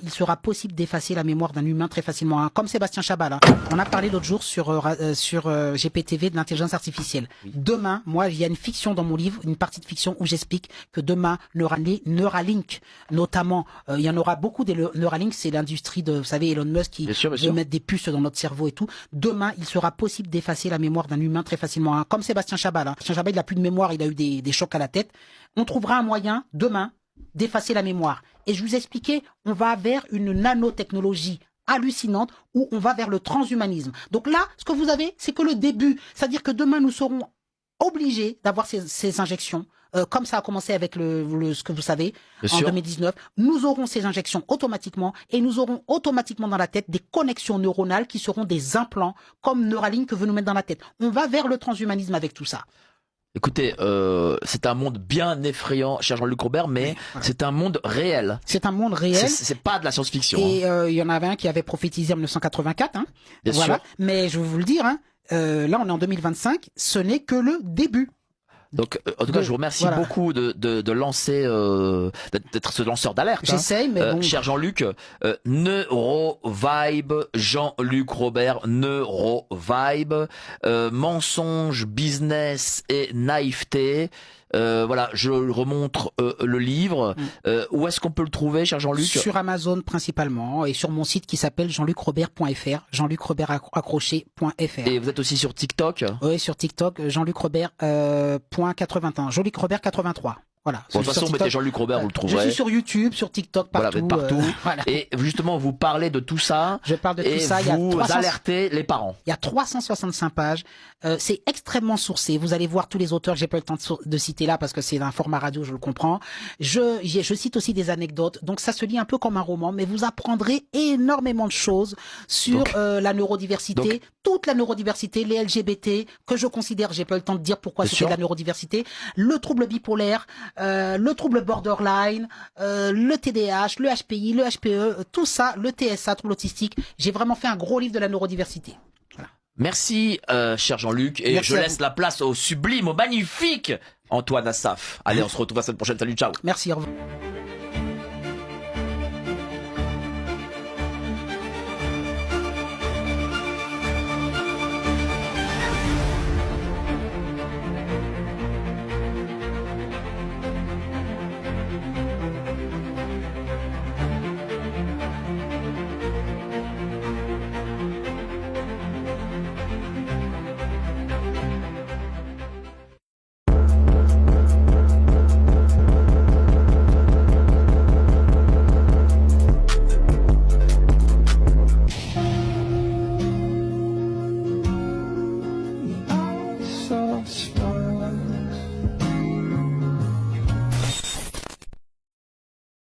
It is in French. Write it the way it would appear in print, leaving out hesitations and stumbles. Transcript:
Il sera possible d'effacer la mémoire d'un humain très facilement, hein. Comme Sébastien Chabal, hein. On a parlé l'autre jour sur GPTV de l'intelligence artificielle. Oui. Demain, moi, il y a une fiction dans mon livre, une partie de fiction où j'explique que demain, Neuralink, notamment, il y en aura beaucoup des Neuralink, c'est l'industrie de, vous savez, Elon Musk qui veut mettre des puces dans notre cerveau et tout. Demain, il sera possible d'effacer la mémoire d'un humain très facilement, hein. Comme Sébastien Chabal, hein. Sébastien Chabal, il a plus de mémoire, il a eu des chocs à la tête. On trouvera un moyen, demain, d'effacer la mémoire. Et je vous expliquais, on va vers une nanotechnologie hallucinante où on va vers le transhumanisme. Donc là, ce que vous avez, c'est que le début. C'est-à-dire que demain, nous serons obligés d'avoir ces injections. Comme ça a commencé avec ce que vous savez, en 2019. Nous aurons ces injections automatiquement et nous aurons automatiquement dans la tête des connexions neuronales qui seront des implants comme Neuralink que veut nous mettre dans la tête. On va vers le transhumanisme avec tout ça. Écoutez, c'est un monde bien effrayant, cher Jean-Luc Robert, mais voilà. C'est un monde réel. C'est un monde réel. C'est pas de la science-fiction. Et il y en avait un qui avait prophétisé en 1984. Hein. Bien voilà. sûr. Mais je vais vous le dire, hein, là on est en 2025, ce n'est que le début. Donc, en tout cas, je vous remercie beaucoup de lancer, d'être ce lanceur d'alerte. J'essaye, mais bon. Cher Jean-Luc, Neurovibe, Jean-Luc Robert, Neurovibe, mensonge, business et naïveté. Voilà, je remontre le livre. Où est-ce qu'on peut le trouver, cher Jean-Luc? Sur Amazon principalement et sur mon site qui s'appelle jeanlucrobert.fr, jeanlucrobertaccroché.fr. Et vous êtes aussi sur TikTok? Oui, sur TikTok, Jean-Luc Robert .81, Jean-Luc Robert 83. Voilà. Bon, de toute façon, vous mettez Jean-Luc Robert, vous le trouverez. Je suis sur YouTube, sur TikTok, partout. Voilà, vous êtes partout. Voilà. Et justement, vous parlez de tout ça. Je parle de tout ça. Et vous alertez les parents. Il y a 365 pages. C'est extrêmement sourcé. Vous allez voir tous les auteurs. J'ai pas le temps de citer là parce que c'est un format radio, je le comprends. Je cite aussi des anecdotes. Donc ça se lit un peu comme un roman, mais vous apprendrez énormément de choses sur la neurodiversité, toute la neurodiversité, les LGBT que je considère. J'ai pas le temps de dire pourquoi c'était la neurodiversité, le trouble bipolaire. Le trouble borderline, le TDAH, le HPI, le HPE, tout ça, le TSA, trouble autistique. J'ai vraiment fait un gros livre de la neurodiversité. Voilà. Merci, cher Jean-Luc. Et je laisse la place au sublime, au magnifique Antoine Assaf. Allez, on se retrouve la semaine prochaine. Salut, ciao. Merci, au revoir.